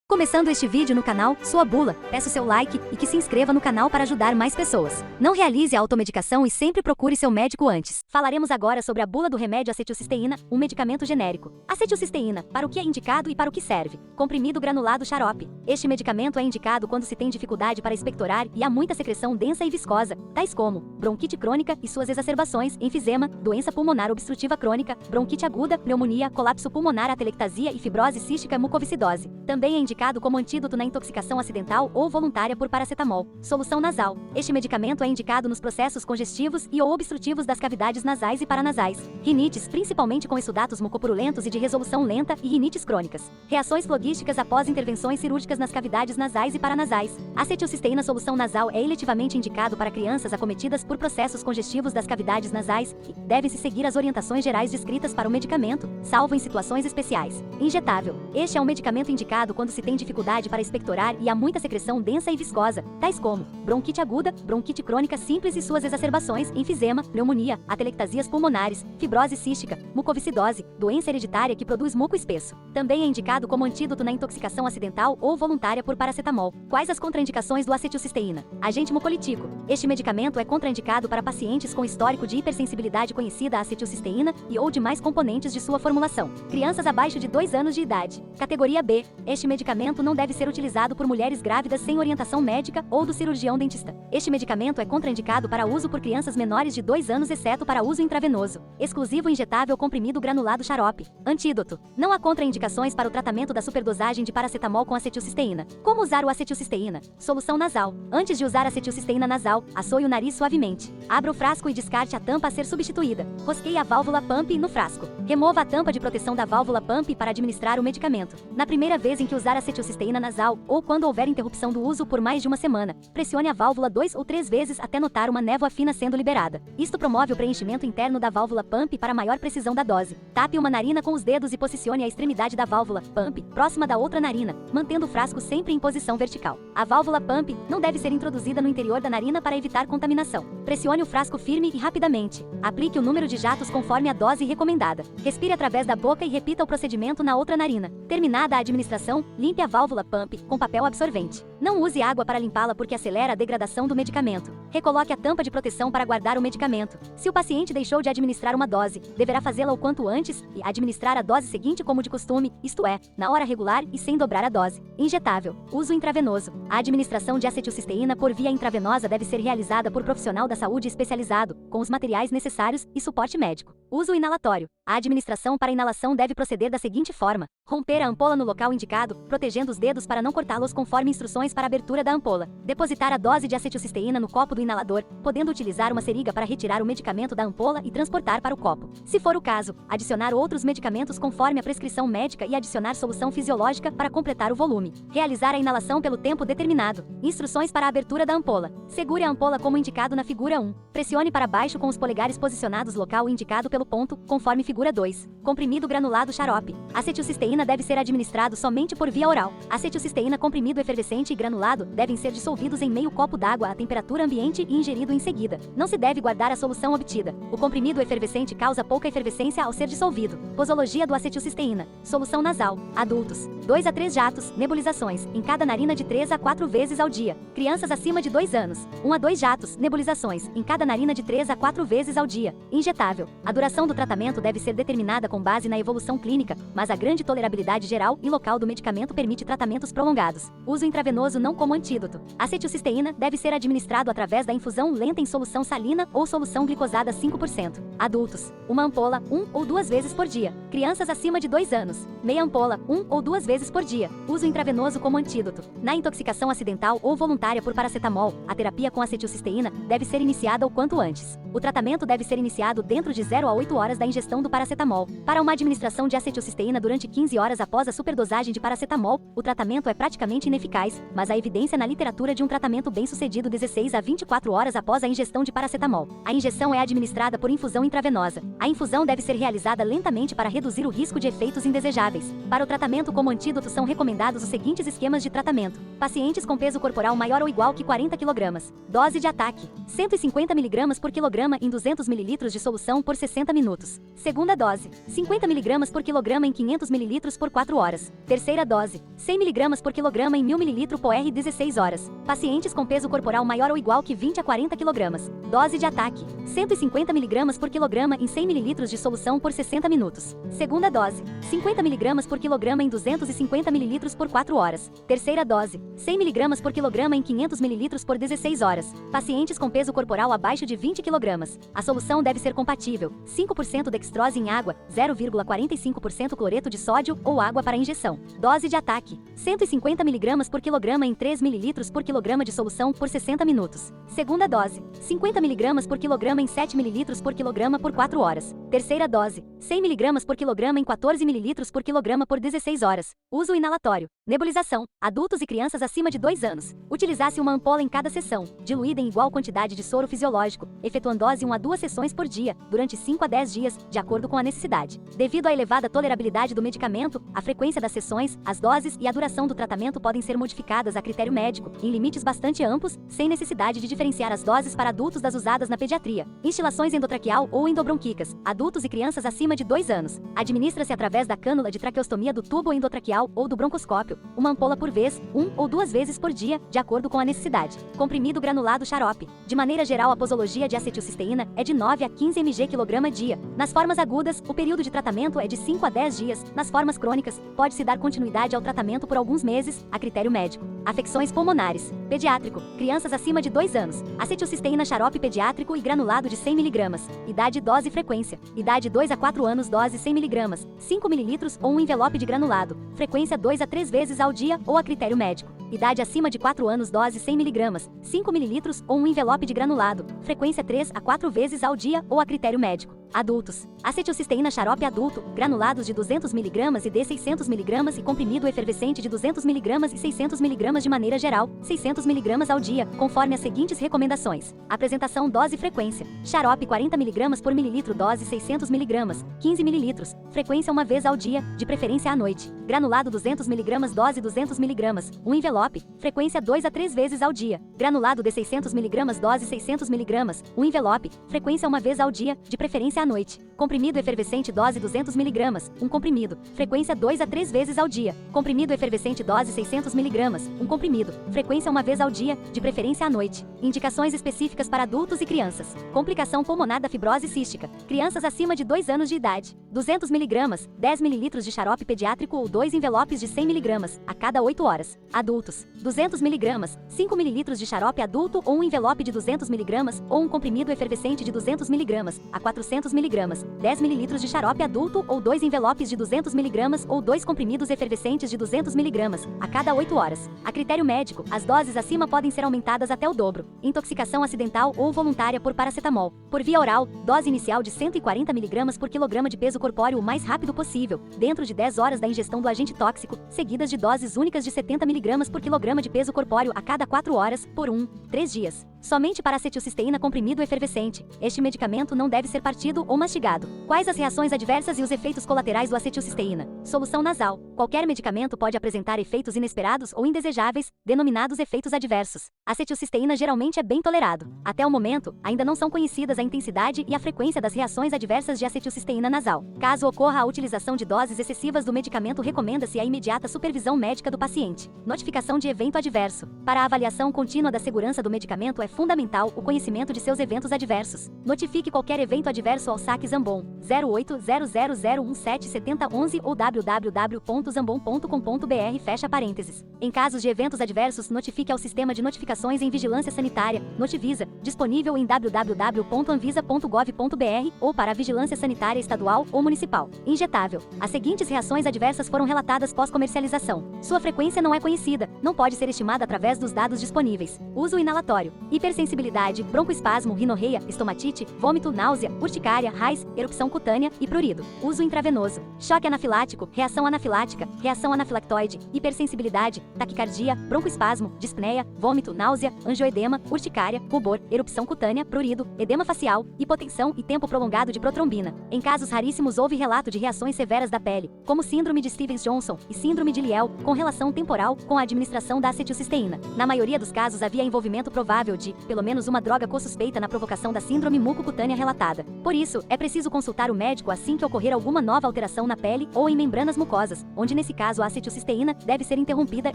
Começando este vídeo no canal, sua bula, peço seu like e que se inscreva no canal para ajudar mais pessoas. Não realize a automedicação e sempre procure seu médico antes. Falaremos agora sobre a bula do remédio acetilcisteína, um medicamento genérico. Acetilcisteína, para o que é indicado e para o que serve. Comprimido granulado xarope. Este medicamento é indicado quando se tem dificuldade para expectorar e há muita secreção densa e viscosa, tais como bronquite crônica e suas exacerbações, enfisema, doença pulmonar obstrutiva crônica, bronquite aguda, pneumonia, colapso pulmonar, atelectasia e fibrose cística mucoviscidose. Também é indicado como antídoto na intoxicação acidental ou voluntária por paracetamol. Solução nasal. Este medicamento é indicado nos processos congestivos e ou obstrutivos das cavidades nasais e paranasais. Rinites, principalmente com exudatos mucopurulentos e de resolução lenta e rinites crônicas. Reações flogísticas após intervenções cirúrgicas nas cavidades nasais e paranasais. Acetilcisteína solução nasal é eletivamente indicado para crianças acometidas por processos congestivos das cavidades nasais e devem-se seguir as orientações gerais descritas para o medicamento, salvo em situações especiais. Injetável. Este é um medicamento indicado quando se tem dificuldade para expectorar e há muita secreção densa e viscosa, tais como bronquite aguda, bronquite crônica simples e suas exacerbações, enfisema, pneumonia, atelectasias pulmonares, fibrose cística, mucoviscidose, doença hereditária que produz muco espesso. Também é indicado como antídoto na intoxicação acidental ou voluntária por paracetamol. Quais as contraindicações do acetilcisteína? Agente mucolítico. Este medicamento é contraindicado para pacientes com histórico de hipersensibilidade conhecida à acetilcisteína e ou demais componentes de sua formulação. Crianças abaixo de 2 anos de idade. Categoria B. Este medicamento não deve ser utilizado por mulheres grávidas sem orientação médica ou do cirurgião dentista. Este medicamento é contraindicado para uso por crianças menores de 2 anos, exceto para uso intravenoso. Exclusivo injetável comprimido granulado xarope. Antídoto. Não há contraindicações para o tratamento da superdosagem de paracetamol com acetilcisteína. Como usar o acetilcisteína? Solução nasal. Antes de usar acetilcisteína nasal, assoe o nariz suavemente. Abra o frasco e descarte a tampa a ser substituída. Rosqueie a válvula pump no frasco. Remova a tampa de proteção da válvula pump para administrar o medicamento. Na primeira vez em que usar acetilcisteína nasal, ou quando houver interrupção do uso por mais de uma semana, pressione a válvula 2 ou 3 vezes até notar uma névoa fina sendo liberada. Isto promove o preenchimento interno da válvula pump para maior precisão da dose. Tape uma narina com os dedos e posicione a extremidade da válvula pump próxima da outra narina, mantendo o frasco sempre em posição vertical. A válvula pump não deve ser introduzida no interior da narina para evitar contaminação. Pressione o frasco firme e rapidamente. Aplique o número de jatos conforme a dose recomendada. Respire através da boca e repita o procedimento na outra narina. Terminada a administração, limpe a válvula pump com papel absorvente. Não use água para limpá-la porque acelera a degradação do medicamento. Recoloque a tampa de proteção para guardar o medicamento. Se o paciente deixou de administrar uma dose, deverá fazê-la o quanto antes e administrar a dose seguinte como de costume, isto é, na hora regular e sem dobrar a dose. Injetável. Uso intravenoso. A administração de acetilcisteína por via intravenosa deve ser realizada por profissional da saúde especializado, com os materiais necessários e suporte médico. Uso inalatório. A administração para inalação deve proceder da seguinte forma: romper a ampola no local indicado, protegendo os dedos para não cortá-los conforme instruções para a abertura da ampola. Depositar a dose de acetilcisteína no copo do inalador, podendo utilizar uma seringa para retirar o medicamento da ampola e transportar para o copo. Se for o caso, adicionar outros medicamentos conforme a prescrição médica e adicionar solução fisiológica para completar o volume. Realizar a inalação pelo tempo determinado. Instruções para a abertura da ampola. Segure a ampola como indicado na figura 1. Pressione para baixo com os polegares posicionados local indicado pelo ponto, conforme figura 2. Comprimido granulado xarope. Acetilcisteína deve ser administrado somente por via oral. Acetilcisteína comprimido efervescente e granulado devem ser dissolvidos em meio copo d'água à temperatura ambiente e ingerido em seguida. Não se deve guardar a solução obtida. O comprimido efervescente causa pouca efervescência ao ser dissolvido. Posologia do acetilcisteína. Solução nasal. Adultos. 2 a 3 jatos, nebulizações, em cada narina de 3 a 4 vezes ao dia. Crianças acima de 2 anos. 1 a 2 jatos, nebulizações, em cada narina de 3 a 4 vezes ao dia. Injetável. A duração do tratamento deve ser determinada com base na evolução clínica, mas a grande tolerabilidade geral e local do medicamento permite tratamentos prolongados. Uso intravenoso não como antídoto. Acetilcisteína deve ser administrado através da infusão lenta em solução salina ou solução glicosada 5%. Adultos. Uma ampola, 1 ou 2 vezes por dia. Crianças acima de 2 anos. Meia ampola, 1 ou 2 vezes por dia. Uso intravenoso como antídoto. Na intoxicação acidental ou voluntária por paracetamol, a terapia com acetilcisteína deve ser iniciada o quanto antes. O tratamento deve ser iniciado dentro de 0 a 8 horas da ingestão do paracetamol. Para uma administração de acetilcisteína durante 15 horas após a superdosagem de paracetamol, o tratamento é praticamente ineficaz, mas há evidência na literatura de um tratamento bem-sucedido 16 a 24 horas após a ingestão de paracetamol. A injeção é administrada por infusão intravenosa. A infusão deve ser realizada lentamente para reduzir o risco de efeitos indesejáveis. Para o tratamento como antídoto antídoto são recomendados os seguintes esquemas de tratamento. Pacientes com peso corporal maior ou igual que 40 kg. Dose de ataque: 150 mg por quilograma em 200 ml de solução por 60 minutos. Segunda dose: 50 mg por quilograma em 500 ml por 4 horas. Terceira dose: 100 mg por quilograma em 1000 ml por 16 horas. Pacientes com peso corporal maior ou igual que 20 a 40 kg. Dose de ataque: 150 mg por quilograma em 100 ml de solução por 60 minutos. Segunda dose: 50 mg por quilograma em 250 ml por 4 horas. Terceira dose: 100 mg por quilograma em 500 ml por 16 horas. Pacientes com peso corporal abaixo de 20 kg. A solução deve ser compatível: 5% dextrose em água, 0,45% cloreto de sódio ou água para injeção. Dose de ataque: 150 mg por quilograma em 3 ml por quilograma de solução por 60 minutos. Segunda dose: 50 mg por quilograma em 7 ml por quilograma por 4 horas. Terceira dose: 100 mg por quilograma em 14 ml por quilograma por 16 horas. Uso inalatório. Nebulização: adultos e crianças acima de 2 anos. Utilizasse uma ampola em cada sessão, diluída em igual quantidade de soro fisiológico, efetuando dose 1 a 2 sessões por dia, durante 5 a 10 dias, de acordo com a necessidade. Devido à elevada tolerabilidade do medicamento, a frequência das sessões, as doses e a duração do tratamento podem ser modificadas a critério médico, em limites bastante amplos, sem necessidade de diferenciar as doses para adultos das usadas na pediatria. Instilações endotraqueal ou endobronquicas: adultos e crianças acima de 2 anos. Administra-se através da cânula de traqueostomia do tubo endotraqueal ou do broncoscópio, uma ampola por vez, 1 ou 2 vezes por dia, de acordo com a necessidade. Comprimido granulado xarope: de maneira geral, a posologia de acetilcisteína é de 9 a 15 mg/dia dia. Nas formas agudas, o período de tratamento é de 5 a 10 dias. Nas formas crônicas, pode-se dar continuidade ao tratamento por alguns meses, a critério médico. Afecções pulmonares: pediátrico: crianças acima de 2 anos. Acetilcisteína xarope pediátrico e granulado de 100 mg. Idade, dose e frequência: idade 2 a 4 anos, dose 100 mg, 5 ml ou um envelope de granulado. Frequência 2 a 3 vezes ao dia ou a critério médico. Idade acima de 4 anos, dose 100 mg, 5 ml ou um envelope de granulado. Frequência 3 a 4 vezes ao dia ou a critério médico. Adultos: acetilcisteína xarope adulto, granulados de 200 mg e de 600 mg e comprimido efervescente de 200 mg e 600 mg de maneira geral, 600 mg ao dia, conforme as seguintes recomendações. Apresentação, dose e frequência: xarope 40 mg por mililitro, dose 600 mg, 15 ml, frequência 1 vez ao dia, de preferência à noite. Granulado 200 mg, dose 200 mg, um envelope, frequência 2 a 3 vezes ao dia. Granulado de 600 mg, dose 600 mg, um envelope, frequência 1 vez ao dia, de preferência à noite. Comprimido efervescente, dose 200 mg, um comprimido, frequência 2 a 3 vezes ao dia. Comprimido efervescente, dose 600 mg, um comprimido, frequência 1 vez ao dia, de preferência à noite. Indicações específicas para adultos e crianças: complicação pulmonar da fibrose cística, crianças acima de 2 anos de idade. 200 mg, 10 ml de xarope pediátrico ou 2 envelopes de 100 mg, a cada 8 horas. Adultos: 200 mg, 5 ml de xarope adulto ou um envelope de 200 mg ou um comprimido efervescente de 200 mg, a 400 mg, 10 ml de xarope adulto ou 2 envelopes de 200 mg ou 2 comprimidos efervescentes de 200 mg, a cada 8 horas. A critério médico, as doses acima podem ser aumentadas até o dobro. Intoxicação acidental ou voluntária por paracetamol. Por via oral, dose inicial de 140 mg por quilograma de peso corpóreo o mais rápido possível, dentro de 10 horas da ingestão do agente tóxico, seguidas de doses únicas de 70 mg por quilograma de peso corpóreo a cada 4 horas, por 3 dias. Somente para acetilcisteína comprimido efervescente. Este medicamento não deve ser partido ou mastigado. Quais as reações adversas e os efeitos colaterais do acetilcisteína? Solução nasal. Qualquer medicamento pode apresentar efeitos inesperados ou indesejáveis, denominados efeitos adversos. A acetilcisteína geralmente é bem tolerado. Até o momento, ainda não são conhecidas a intensidade e a frequência das reações adversas de acetilcisteína nasal. Caso ocorra a utilização de doses excessivas do medicamento, recomenda-se a imediata supervisão médica do paciente. Notificação de evento adverso. Para a avaliação contínua da segurança do medicamento é fundamental o conhecimento de seus eventos adversos. Notifique qualquer evento adverso ao saque Zambon 0800017711 ou www.zambon.com.br fecha parênteses. Em casos de eventos adversos, notifique ao Sistema de Notificações em Vigilância Sanitária, Notivisa, disponível em www.anvisa.gov.br ou para a Vigilância Sanitária Estadual ou Municipal. Injetável. As seguintes reações adversas foram relatadas pós-comercialização. Sua frequência não é conhecida, não pode ser estimada através dos dados disponíveis. Uso inalatório. Hipersensibilidade, broncoespasmo, rinorreia, estomatite, vômito, náusea, urticária, urticária, raiz, erupção cutânea e prurido. Uso intravenoso. Choque anafilático, reação anafilática, reação anafilactoide, hipersensibilidade, taquicardia, broncoespasmo, dispneia, vômito, náusea, angioedema, urticária, rubor, erupção cutânea, prurido, edema facial, hipotensão e tempo prolongado de protrombina. Em casos raríssimos houve relato de reações severas da pele, como síndrome de Stevens-Johnson e síndrome de Lyell, com relação temporal com a administração da acetilcisteína. Na maioria dos casos havia envolvimento provável de, pelo menos uma droga co-suspeita na provocação da síndrome mucocutânea relatada. Por isso, é preciso consultar o médico assim que ocorrer alguma nova alteração na pele ou em membranas mucosas, onde nesse caso a acetilcisteína deve ser interrompida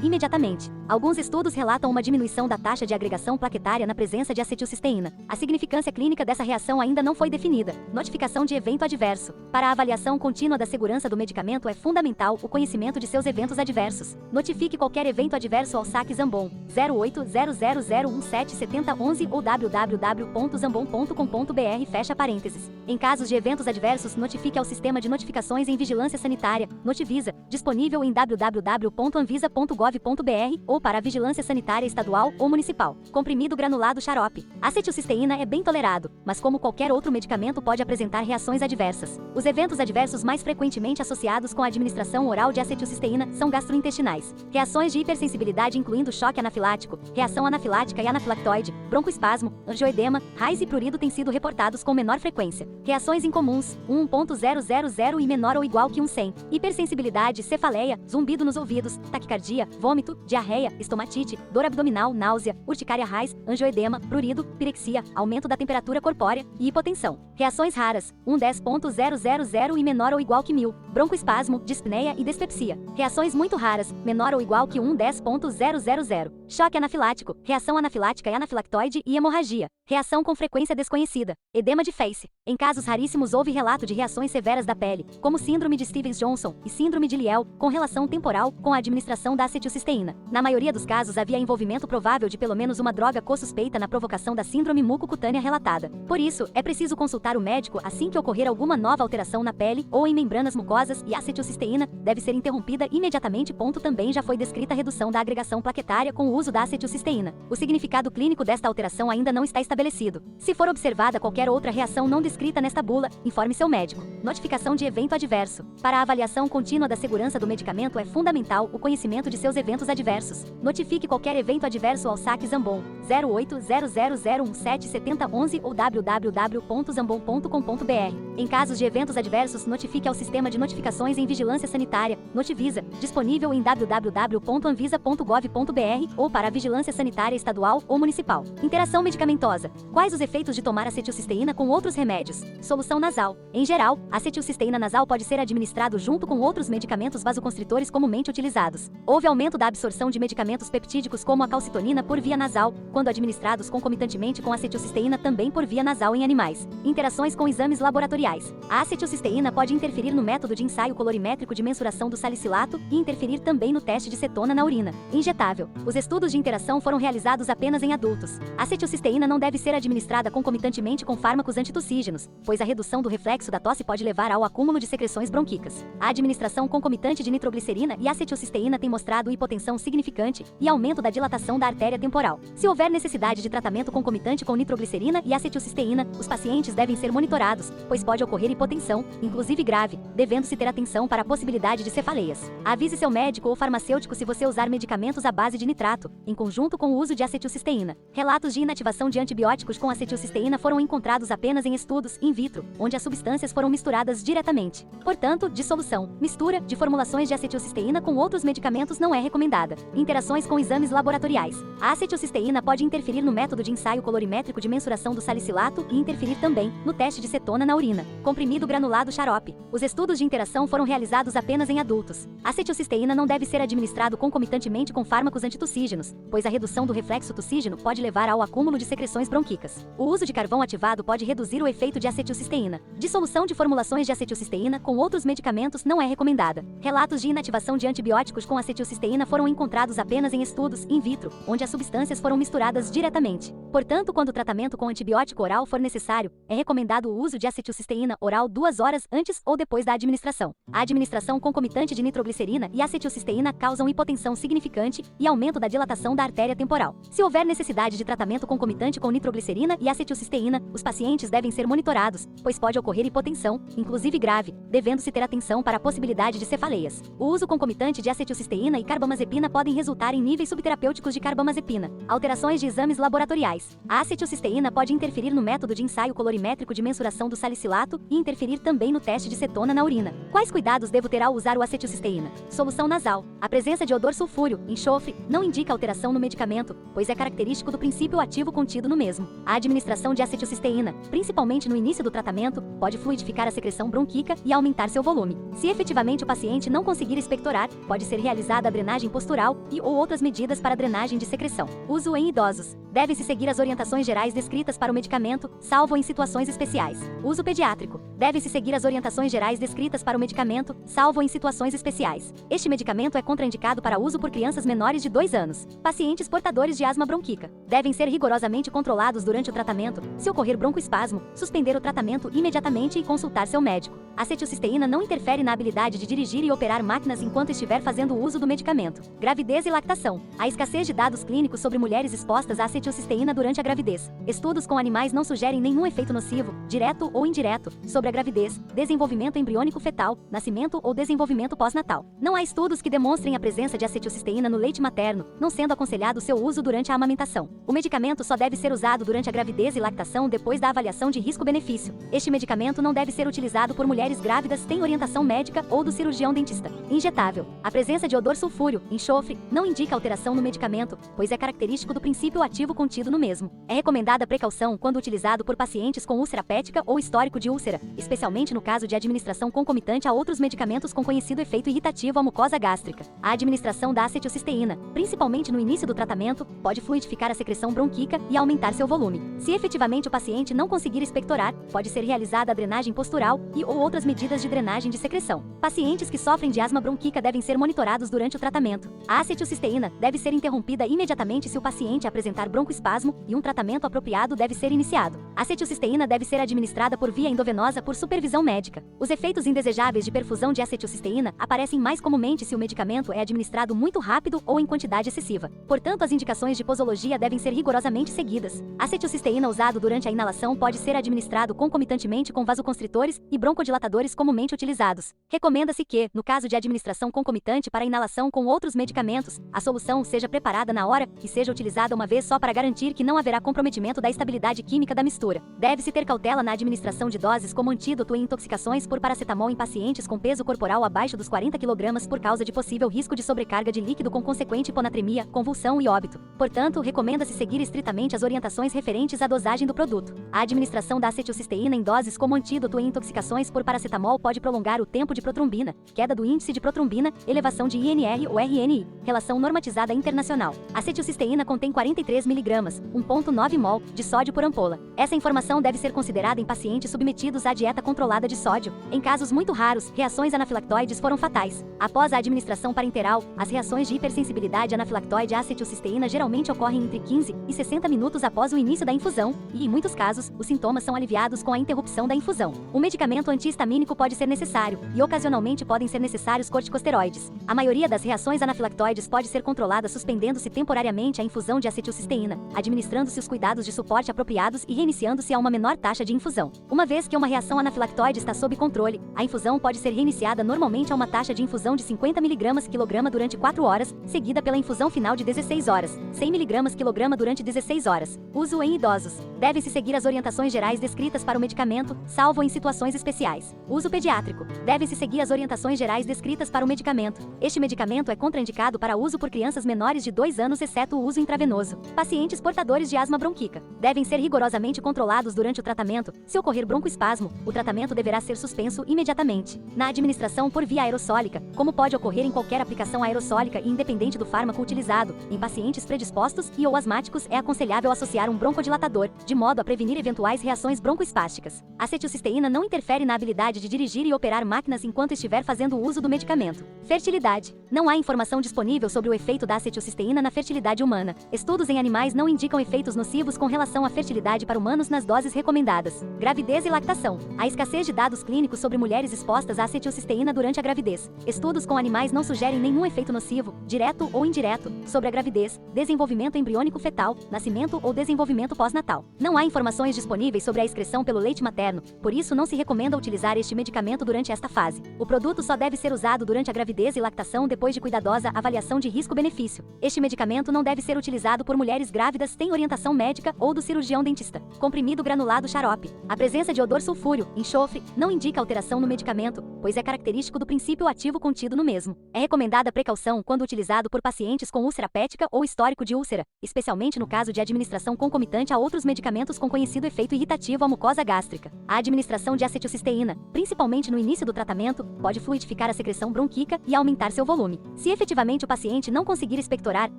imediatamente. Alguns estudos relatam uma diminuição da taxa de agregação plaquetária na presença de acetilcisteína. A significância clínica dessa reação ainda não foi definida. Notificação de evento adverso. Para a avaliação contínua da segurança do medicamento é fundamental o conhecimento de seus eventos adversos. Notifique qualquer evento adverso ao saque Zambon 0800017711 ou www.zambon.com.br fecha parênteses. Em casos de eventos adversos, notifique ao Sistema de Notificações em Vigilância Sanitária, Notivisa, disponível em www.anvisa.gov.br ou para a Vigilância Sanitária Estadual ou Municipal. Comprimido granulado xarope. A acetilcisteína é bem tolerado, mas como qualquer outro medicamento pode apresentar reações adversas. Os eventos adversos mais frequentemente associados com a administração oral de acetilcisteína são gastrointestinais. Reações de hipersensibilidade incluindo choque anafilático, reação anafilática e anafilactoide, broncoespasmo, angioedema, raiz e prurido têm sido reportados com menor frequência. Reações incomuns, 1.000 e menor ou igual que 100. Hipersensibilidade, cefaleia, zumbido nos ouvidos, taquicardia, vômito, diarreia, estomatite, dor abdominal, náusea, urticária raiz, angioedema, prurido, pirexia, aumento da temperatura corpórea e hipotensão. Reações raras, 10.000 e menor ou igual que 1000. Broncoespasmo, dispneia e dispepsia. Reações muito raras, menor ou igual que 10.000. Choque anafilático, reação anafilática e anafilactoide e hemorragia. Reação com frequência desconhecida. Edema de face. Em casos raríssimos houve relato de reações severas da pele, como síndrome de Stevens-Johnson e síndrome de Lyell, com relação temporal com a administração da acetilcisteína. Na maioria dos casos havia envolvimento provável de pelo menos uma droga co-suspeita na provocação da síndrome mucocutânea relatada. Por isso, é preciso consultar o médico assim que ocorrer alguma nova alteração na pele ou em membranas mucosas e a acetilcisteína deve ser interrompida imediatamente. Também já foi descrita a redução da agregação plaquetária com o uso da acetilcisteína. O significado clínico desta alteração ainda não está estabelecido. Se for observada qualquer outra reação não descrita nesta bula, informe seu médico. Notificação de evento adverso. Para a avaliação contínua da segurança do medicamento é fundamental o conhecimento de seus eventos adversos. Notifique qualquer evento adverso ao saque Zambon 0800017711 ou www.zambon.com.br. Em casos de eventos adversos, notifique ao Sistema de Notificações em Vigilância Sanitária, Notivisa, disponível em www.anvisa.gov.br ou para a Vigilância Sanitária Estadual ou Municipal. Interação medicamentosa. Quais os efeitos de tomar acetilcisteína com outros remédios? Solução nasal. Em geral, a acetilcisteína nasal pode ser administrado junto com outros medicamentos vasoconstritores comumente utilizados. Houve aumento da absorção de medicamentos peptídicos como a calcitonina por via nasal, quando administrados concomitantemente com acetilcisteína também por via nasal em animais. Interações com exames laboratoriais. A acetilcisteína pode interferir no método de ensaio colorimétrico de mensuração do salicilato e interferir também no teste de cetona na urina. Injetável. Os estudos de interação foram realizados apenas em adultos. A acetilcisteína não deve ser administrada concomitantemente com fármacos antitussígenos, pois a redução do reflexo da tosse pode levar ao acúmulo de secreções bronquíacas. A administração concomitante de nitroglicerina e acetilcisteína tem mostrado hipotensão significante e aumento da dilatação da artéria temporal. Se houver necessidade de tratamento concomitante com nitroglicerina e acetilcisteína, os pacientes devem ser monitorados, pois pode ocorrer hipotensão, inclusive grave, devendo-se ter atenção para a possibilidade de cefaleias. Avise seu médico ou farmacêutico se você usar medicamentos à base de nitrato, em conjunto com o uso de acetilcisteína. Relatos de inativação de antibióticos com acetilcisteína foram encontrados apenas em estudos in vitro, onde as substâncias foram misturadas diretamente. Portanto, dissolução, mistura de formulações de acetilcisteína com outros medicamentos não é recomendada. Interações com exames laboratoriais. A acetilcisteína pode interferir no método de ensaio colorimétrico de mensuração do salicilato e interferir também no teste de cetona na urina. Comprimido granulado xarope. Os estudos de interação foram realizados apenas em adultos. A acetilcisteína não deve ser administrado concomitantemente com fármacos antitussígenos, pois a redução do reflexo tussígeno pode levar ao acúmulo de secreções bronquíacas. O uso de carvão ativado pode reduzir o efeito de acetilcisteína. Dissolução de formulações de acetilcisteína com outros medicamentos não é recomendada. Relatos de inativação de antibióticos com acetilcisteína foram encontrados apenas em estudos in vitro, onde as substâncias foram misturadas diretamente. Portanto, quando o tratamento com antibiótico oral for necessário, é recomendado o uso de acetilcisteína acetilcisteína oral 2 horas antes ou depois da administração. A administração concomitante de nitroglicerina e acetilcisteína causam hipotensão significante e aumento da dilatação da artéria temporal. Se houver necessidade de tratamento concomitante com nitroglicerina e acetilcisteína, os pacientes devem ser monitorados, pois pode ocorrer hipotensão, inclusive grave, devendo-se ter atenção para a possibilidade de cefaleias. O uso concomitante de acetilcisteína e carbamazepina podem resultar em níveis subterapêuticos de carbamazepina. Alterações de exames laboratoriais. A acetilcisteína pode interferir no método de ensaio colorimétrico de mensuração do salicilato e interferir também no teste de cetona na urina. Quais cuidados devo ter ao usar o acetilcisteína? Solução nasal. A presença de odor sulfúreo, enxofre, não indica alteração no medicamento, pois é característico do princípio ativo contido no mesmo. A administração de acetilcisteína, principalmente no início do tratamento, pode fluidificar a secreção bronquíca e aumentar seu volume. Se efetivamente o paciente não conseguir expectorar, pode ser realizada a drenagem postural ou outras medidas para drenagem de secreção. Uso em idosos. Deve-se seguir as orientações gerais descritas para o medicamento, salvo em situações especiais. Uso pediátrico. Deve-se seguir as orientações gerais descritas para o medicamento, salvo em situações especiais. Este medicamento é contraindicado para uso por crianças menores de 2 anos. Pacientes portadores de asma bronquíca devem ser rigorosamente controlados durante o tratamento. Se ocorrer broncoespasmo, suspender o tratamento imediatamente e consultar seu médico. A acetilcisteína não interfere na habilidade de dirigir e operar máquinas enquanto estiver fazendo o uso do medicamento. Gravidez e lactação. A escassez de dados clínicos sobre mulheres expostas à acetilcisteína durante a gravidez. Estudos com animais não sugerem nenhum efeito nocivo, direto ou indireto, sobre a gravidez, desenvolvimento embriônico fetal, nascimento ou desenvolvimento pós-natal. Não há estudos que demonstrem a presença de acetilcisteína no leite materno, não sendo aconselhado seu uso durante a amamentação. O medicamento só deve ser usado durante a gravidez e lactação depois da avaliação de risco-benefício. Este medicamento não deve ser utilizado por mulheres grávidas sem orientação médica ou do cirurgião dentista. Injetável. A presença de odor sulfúreo, enxofre, não indica alteração no medicamento, pois é característico do princípio ativo contido no mesmo. É recomendada precaução quando utilizado por pacientes com úlcera pética ou histórico de úlcera, especialmente no caso de administração concomitante a outros medicamentos com conhecido efeito irritativo à mucosa gástrica. A administração da acetilcisteína, principalmente no início do tratamento, pode fluidificar a secreção bronquíca e aumentar seu volume. Se efetivamente o paciente não conseguir expectorar, pode ser realizada a drenagem postural ou outras medidas de drenagem de secreção. Pacientes que sofrem de asma bronquíca devem ser monitorados durante o tratamento. A acetilcisteína deve ser interrompida imediatamente se o paciente apresentar broncoespasmo e um tratamento apropriado deve ser iniciado. A acetilcisteína deve ser administrada por via endovenosa por supervisão médica. Os efeitos indesejáveis de perfusão de acetilcisteína aparecem mais comumente se o medicamento é administrado muito rápido ou em quantidade excessiva. Portanto, as indicações de posologia devem ser rigorosamente seguidas. A acetilcisteína usado durante a inalação pode ser administrado concomitantemente com vasoconstritores e broncodilatadores comumente utilizados. Recomenda-se que, no caso de administração concomitante para inalação com outros medicamentos, a solução seja preparada na hora e seja utilizada uma vez só para garantir que não haverá comprometimento da estabilidade química da mistura. Deve-se ter cautela na administração de doses como antídoto em intoxicações por paracetamol em pacientes com peso corporal abaixo dos 40 kg por causa de possível risco de sobrecarga de líquido com consequente hiponatremia, convulsão e óbito. Portanto, recomenda-se seguir estritamente as orientações referentes à dosagem do produto. A administração da acetilcisteína em doses como antídoto em intoxicações por paracetamol pode prolongar o tempo de protrombina, queda do índice de protrombina, elevação de INR ou RNI, relação normatizada internacional. A acetilcisteína contém 43 mg, 1,9 mol, de sódio por ampola. Essa informação deve ser considerada em pacientes submetidos à dieta controlada de sódio. Em casos muito raros, reações anafilactoides foram fatais. Após a administração parenteral, as reações de hipersensibilidade anafilactoide à acetilcisteína geralmente ocorrem entre 15 e 60 minutos após o início da infusão, e, em muitos casos, os sintomas são aliviados com a interrupção da infusão. O medicamento antihistamínico pode ser necessário, e ocasionalmente podem ser necessários corticosteroides. A maioria das reações anafilactoides pode ser controlada suspendendo-se temporariamente a infusão de acetilcisteína, administrando-se os cuidados de suporte apropriados e reiniciando-se a uma menor taxa de infusão. Uma vez que uma reação anafilactoide está sob controle, a infusão pode ser reiniciada normalmente a uma taxa de infusão de 50 mg/kg durante 4 horas, seguida pela infusão final de 16 horas, 100 mg/kg durante 16 horas. Uso em idosos. Deve-se seguir as orientações gerais descritas para o medicamento, salvo em situações especiais. Uso pediátrico. Deve-se seguir as orientações gerais descritas para o medicamento. Este medicamento é contraindicado para uso por crianças menores de 2 anos, exceto o uso intravenoso. Pacientes portadores de asma bronquíca devem ser rigorosamente controlados durante o tratamento. Se ocorrer broncoespasmo, o tratamento deverá ser suspenso imediatamente. Na administração por via aerossólica, como pode ocorrer em qualquer aplicação aerossólica e independente do fármaco utilizado, em pacientes predispostos e ou asmáticos é aconselhável associar um broncodilatador, de modo a prevenir eventuais reações broncoespásticas. A acetilcisteína não interfere na habilidade possibilidade de dirigir e operar máquinas enquanto estiver fazendo uso do medicamento. Fertilidade. Não há informação disponível sobre o efeito da acetilcisteína na fertilidade humana. Estudos em animais não indicam efeitos nocivos com relação à fertilidade para humanos nas doses recomendadas. Gravidez e lactação. Há escassez de dados clínicos sobre mulheres expostas à acetilcisteína durante a gravidez. Estudos com animais não sugerem nenhum efeito nocivo, direto ou indireto, sobre a gravidez, desenvolvimento embriônico fetal, nascimento ou desenvolvimento pós-natal. Não há informações disponíveis sobre a excreção pelo leite materno, por isso não se recomenda utilizar este medicamento durante esta fase. O produto só deve ser usado durante a gravidez e lactação depois de cuidadosa avaliação de risco-benefício. Este medicamento não deve ser utilizado por mulheres grávidas sem orientação médica ou do cirurgião dentista. Comprimido granulado xarope. A presença de odor sulfúreo, enxofre, não indica alteração no medicamento, pois é característico do princípio ativo contido no mesmo. É recomendada precaução quando utilizado por pacientes com úlcera pética ou histórico de úlcera, especialmente no caso de administração concomitante a outros medicamentos com conhecido efeito irritativo à mucosa gástrica. A administração de acetilcisteína, principalmente no início do tratamento, pode fluidificar a secreção bronquíca e aumentar seu volume. Se efetivamente o paciente não conseguir expectorar,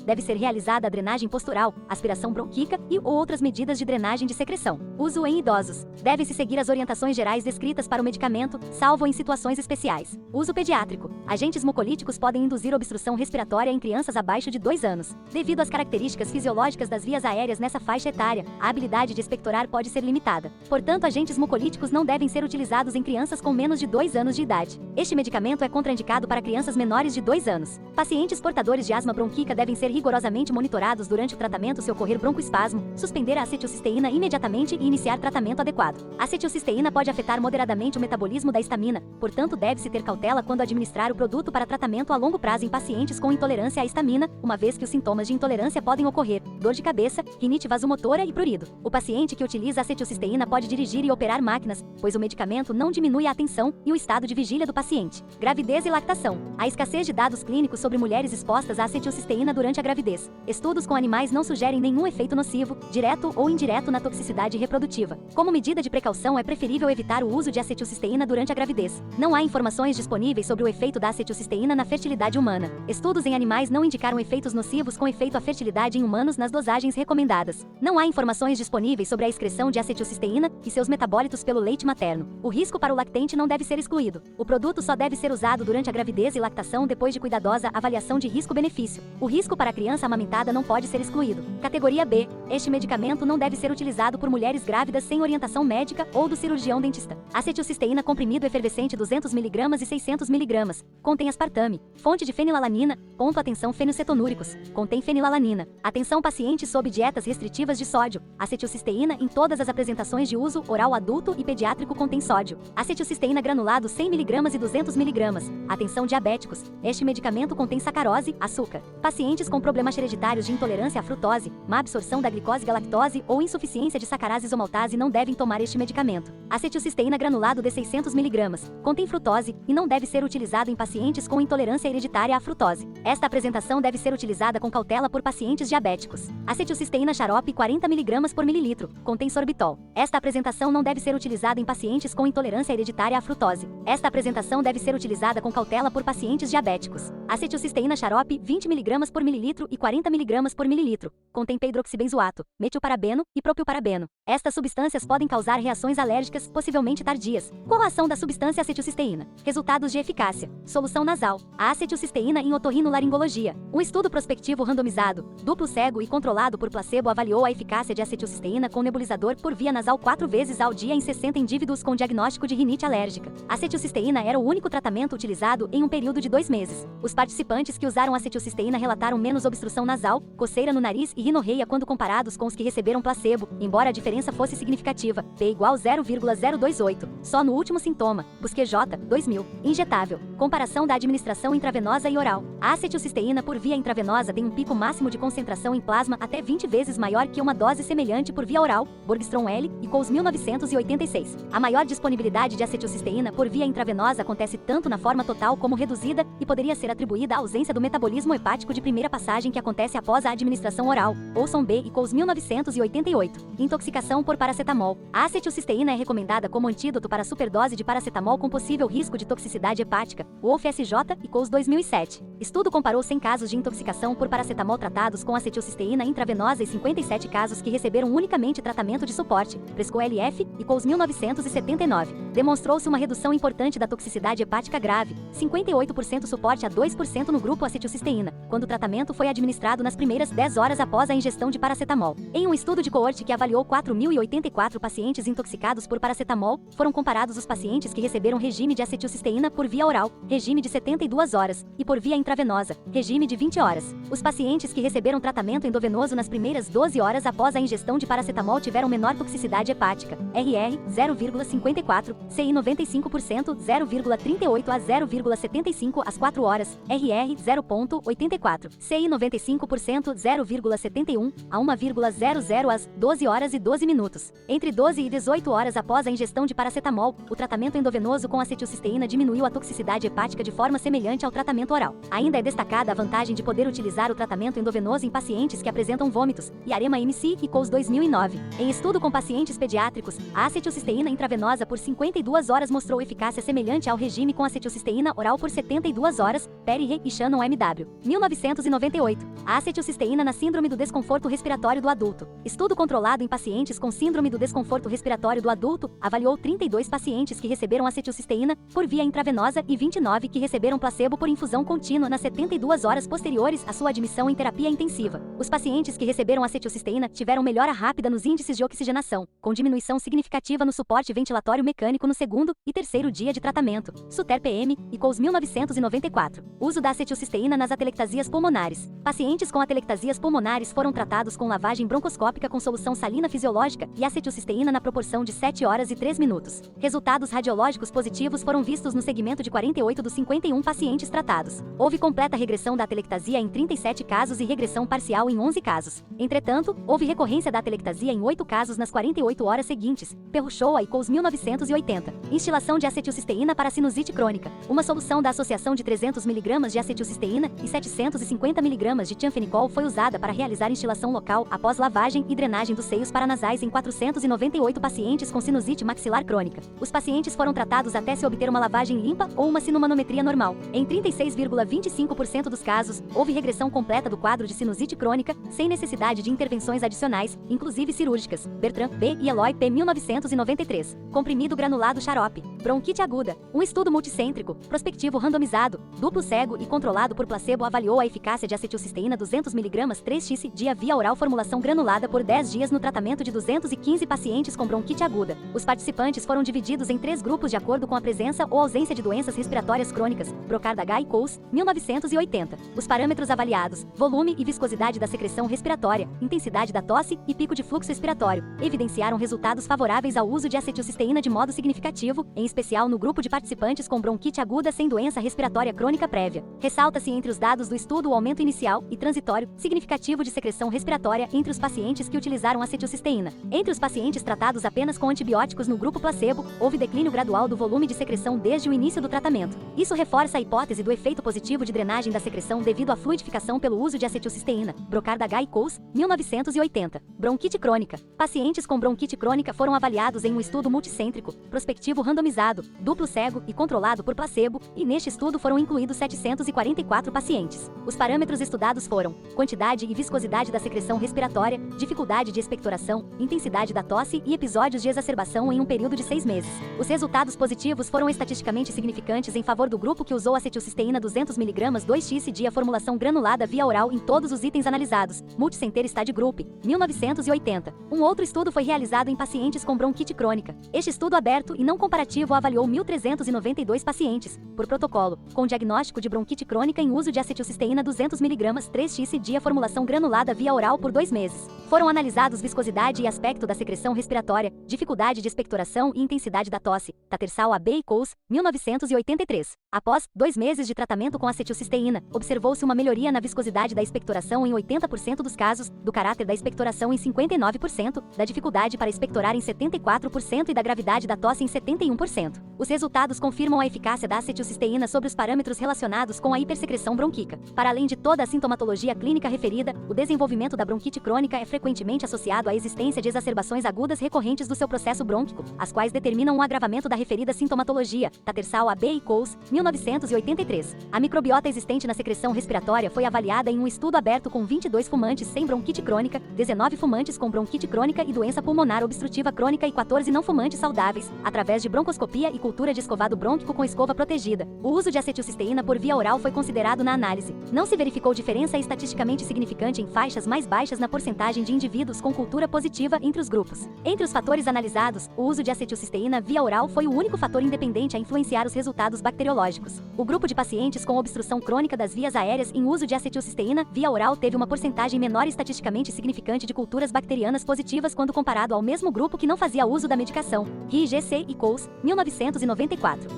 deve ser realizada a drenagem postural, aspiração bronquíca e ou outras medidas de drenagem de secreção. Uso em idosos. Deve-se seguir as orientações gerais descritas para o medicamento, salvo em situações especiais. Uso pediátrico. Agentes mucolíticos podem induzir obstrução respiratória em crianças abaixo de 2 anos. Devido às características fisiológicas das vias aéreas nessa faixa etária, a habilidade de expectorar pode ser limitada. Portanto, agentes mucolíticos não devem ser utilizados em crianças com menos de 2 anos de idade. Este medicamento é contraindicado para crianças menores de 2 anos. Pacientes portadores de asma bronquíaca devem ser rigorosamente monitorados durante o tratamento se ocorrer broncoespasmo, suspender a acetilcisteína imediatamente e iniciar tratamento adequado. A acetilcisteína pode afetar moderadamente o metabolismo da histamina, portanto deve-se ter cautela quando administrar o produto para tratamento a longo prazo em pacientes com intolerância à histamina, uma vez que os sintomas de intolerância podem ocorrer: dor de cabeça, rinite vasomotora e prurido. O paciente que utiliza acetilcisteína pode dirigir e operar máquinas, pois o medicamento não diminui a atenção e o estado de vigília do paciente. Gravidez e lactação. Há escassez de dados clínicos sobre mulheres expostas à acetilcisteína durante a gravidez. Estudos com animais não sugerem nenhum efeito nocivo, direto ou indireto na toxicidade reprodutiva. Como medida de precaução, é preferível evitar o uso de acetilcisteína durante a gravidez. Não há informações disponíveis sobre o efeito da acetilcisteína na fertilidade humana. Estudos em animais não indicaram efeitos nocivos com efeito à fertilidade em humanos nas dosagens recomendadas. Não há informações disponíveis sobre a excreção de acetilcisteína e seus metabólitos pelo leite materno. O risco para o lactente não deve ser excluído. O produto só deve ser usado durante a gravidez e lactação depois de cuidadosa avaliação de risco-benefício. O risco para a criança amamentada não pode ser excluído. Categoria B. Este medicamento não deve ser utilizado por mulheres grávidas sem orientação médica ou do cirurgião dentista. Acetilcisteína comprimido efervescente 200 mg e 600 mg. Contém aspartame. Fonte de fenilalanina. Ponto atenção fenocetonúricos. Contém fenilalanina. Atenção pacientes sob dietas restritivas de sódio. Acetilcisteína em todas as apresentações de uso oral adulto e pediátrico contém sódio. Acetilcisteína granulado 100 mg e 200 mg. Atenção diabéticos. Este medicamento contém sacarose, açúcar. Pacientes com problemas hereditários de intolerância à frutose, má absorção da glicose e galactose ou insuficiência de sacarase isomaltase não devem tomar este medicamento. Acetilcisteína granulado de 600 mg. Contém frutose e não deve ser utilizado em pacientes com intolerância hereditária à frutose. Esta apresentação deve ser utilizada com cautela por pacientes diabéticos. Acetilcisteína xarope 40 mg por mililitro. Contém sorbitol. Esta apresentação não deve ser utilizada em pacientes com intolerância hereditária à frutose. Esta apresentação deve ser utilizada com cautela por pacientes diabéticos. Acetilcisteína xarope 20 mg por mililitro e 40 mg por mililitro. Contém peidroxibenzoato, metilparabeno e propilparabeno. Estas substâncias podem causar reações alérgicas, possivelmente tardias. Qual a ação da substância acetilcisteína? Resultados de eficácia. Solução nasal. A acetilcisteína em otorrinolaringologia. Um estudo prospectivo randomizado, duplo cego e controlado por placebo avaliou a eficácia de acetilcisteína com nebulizador por via nasal 4 vezes ao dia em 60 indivíduos com diagnóstico de rinite alérgica. A acetilcisteína era o único tratamento utilizado em um período de 2 meses. Os participantes que usaram acetilcisteína relataram menos obstrução nasal, coceira no nariz e rinorreia quando comparados com os que receberam placebo, embora a diferença fosse significativa, P igual 0,028. Só no último sintoma, Busquejota, 2000. Injetável. Comparação da administração intravenosa e oral. A acetilcisteína por via intravenosa tem um pico máximo de concentração em plasma até 20 vezes maior que uma dose semelhante por via oral, Borgstrom L, e Coles 1986. A maior disponibilidade de acetilcisteína por via intravenosa acontece tanto na forma total como reduzida e poderia ser atribuída à ausência do metabolismo hepático de primeira passagem que acontece após a administração oral, Olson B e Coles 1988. Intoxicação por paracetamol. A acetilcisteína é recomendada como antídoto para superdose de paracetamol com possível risco de toxicidade hepática, Wolf SJ e Coles 2007. Estudo comparou 100 casos de intoxicação por paracetamol tratados com acetilcisteína intravenosa e 57 casos que receberam unicamente tratamento de suporte, Presco-LF, e COUS 1979. Demonstrou-se uma redução importante da toxicidade hepática grave, 58% suporte a 2% no grupo acetilcisteína, quando o tratamento foi administrado nas primeiras 10 horas após a ingestão de paracetamol. Em um estudo de coorte que avaliou 4.084 pacientes intoxicados por paracetamol, foram comparados os pacientes que receberam regime de acetilcisteína por via oral, regime de 72 horas, e por via intravenosa, regime de 20 horas. Os pacientes que receberam tratamento endovenoso nas primeiras 12 horas após a ingestão de paracetamol tiveram menor toxicidade hepática, RR 0,54, CI 95%, 0,38 a 0,75 às 4 horas, RR 0,84, CI 95%, 0,71 a 1,00 às 12 horas e 12 minutos. Entre 12 e 18 horas após a ingestão de paracetamol, o tratamento endovenoso com acetilcisteína diminuiu a toxicidade hepática de forma semelhante ao tratamento oral. Ainda é destacada a vantagem de poder utilizar o tratamento endovenoso em pacientes que apresentam vômitos, IAREMA-MC e COUS 2009. Em estudo com pacientes pediátricos, a acetilcisteína intravenosa por 52 horas mostrou eficácia semelhante ao regime com acetilcisteína oral por 72 horas, Perry e Shannon MW. 1998. A acetilcisteína na síndrome do desconforto respiratório do adulto. Estudo controlado em pacientes com síndrome do desconforto respiratório do adulto, avaliou 32 pacientes que receberam acetilcisteína por via intravenosa e 29 que receberam placebo por infusão contínua nas 72 horas posteriores à sua admissão em terapia intensiva. Os pacientes que receberam acetilcisteína tiveram melhora rápida nos índices de oxigenação, com diminuição significativa no suporte ventilatório mecânico no segundo e terceiro dia de tratamento, SUTER-PM, e COUS 1994. Uso da acetilcisteína nas atelectasias pulmonares. Pacientes com atelectasias pulmonares foram tratados com lavagem broncoscópica com solução salina fisiológica e acetilcisteína na proporção de 7 horas e 3 minutos. Resultados radiológicos positivos foram vistos no segmento de 48 dos 51 pacientes tratados. Houve completa regressão da atelectasia em 37 casos e regressão parcial em 11 casos. Entretanto, houve recorrência da atelectasia em 8 casos nas 48 horas seguintes, Perruchoa e COUS 1980. Instilação de acetilcisteína para sinusite crônica. Uma solução da associação de 300 mg de acetilcisteína e 750 mg de tianfenicol foi usada para realizar instilação local após lavagem e drenagem dos seios paranasais em 498 pacientes com sinusite maxilar crônica. Os pacientes foram tratados até se obter uma lavagem limpa ou uma sinomanometria normal. Em 36,25% dos casos, houve regressão completa do quadro de sinusite crônica, sem necessidade de intervenções adicionais, inclusive cirúrgicas. Bertrand B. e Eloy P. 1993. Comprimido granulado xarope. Bronquite aguda. Um estudo multicêntrico, prospectivo randomizado, duplo cego e controlado por placebo avaliou a eficácia de acetilcisteína 200 mg 3x dia via oral formulação granulada por 10 dias no tratamento de 215 pacientes com bronquite aguda. Os participantes foram divididos em 3 grupos de acordo com a presença ou ausência de doenças respiratórias crônicas, Brocard H. e COUS, 1980. Os parâmetros avaliados: volume e viscosidade da secreção respiratória, intensidade da tosse e pico de fluxo expiratório, evidenciaram resultados favoráveis ao uso de acetilcisteína de modo significativo, em especial no grupo de participantes com bronquite aguda sem doença respiratória crônica prévia. Ressalta-se entre os dados do estudo o aumento inicial e transitório significativo de secreção respiratória entre os pacientes que utilizaram acetilcisteína. Entre os pacientes tratados apenas com antibióticos no grupo placebo, houve declínio gradual do volume de secreção desde o início do tratamento. Isso reforça a hipótese do efeito positivo de drenagem da secreção devido à fluidificação pelo uso de acetilcisteína. Brocard H. e COUS, 1980. Bronquite crônica. Pacientes com bronquite crônica foram avaliados em um estudo multicêntrico, prospectivo randomizado, duplo cego e controlado por placebo, e neste estudo foram incluídos 744 pacientes. Os parâmetros estudados foram: quantidade e viscosidade da secreção respiratória, dificuldade de expectoração, intensidade da tosse e episódios de exacerbação em um período de 6 meses. Os resultados positivos foram estatisticamente significantes em favor do grupo que usou acetilcisteína 200 mg 2x dia formulação granulada via oral em todos os itens analisados. Multicenter Study Group, 1980. Um outro estudo foi realizado em pacientes com bronquite crônica. Este estudo aberto e não comparativo avaliou 1.392 pacientes, por protocolo, com diagnóstico de bronquite crônica em uso de acetilcisteína 200 mg 3x dia formulação granulada via oral por 2 meses. Foram analisados viscosidade e aspecto da secreção respiratória, dificuldade de expectoração e intensidade da tosse. Tattersall AB e COUS, 1983. Após 2 meses de tratamento com acetilcisteína, observou-se uma melhoria na viscosidade da expectoração em 80% dos casos, do caráter da expectoração em 59%, da dificuldade para expectorar em 74% e da gravidade da tosse em 71%. 90%. Os resultados confirmam a eficácia da acetilcisteína sobre os parâmetros relacionados com a hipersecreção brônquica. Para além de toda a sintomatologia clínica referida, o desenvolvimento da bronquite crônica é frequentemente associado à existência de exacerbações agudas recorrentes do seu processo brônquico, as quais determinam um agravamento da referida sintomatologia. Tattersall AB e Coles, 1983. A microbiota existente na secreção respiratória foi avaliada em um estudo aberto com 22 fumantes sem bronquite crônica, 19 fumantes com bronquite crônica e doença pulmonar obstrutiva crônica e 14 não fumantes saudáveis, através de broncoscopia e cultura de escovado brônquico com escova protegida. O uso de acetilcisteína por via oral foi considerado na análise. Não se verificou diferença estatisticamente significante em faixas mais baixas na porcentagem de indivíduos com cultura positiva entre os grupos. Entre os fatores analisados, o uso de acetilcisteína via oral foi o único fator independente a influenciar os resultados bacteriológicos. O grupo de pacientes com obstrução crônica das vias aéreas em uso de acetilcisteína via oral teve uma porcentagem menor estatisticamente significante de culturas bacterianas positivas quando comparado ao mesmo grupo que não fazia uso da medicação. RIGC e Coles, 1994.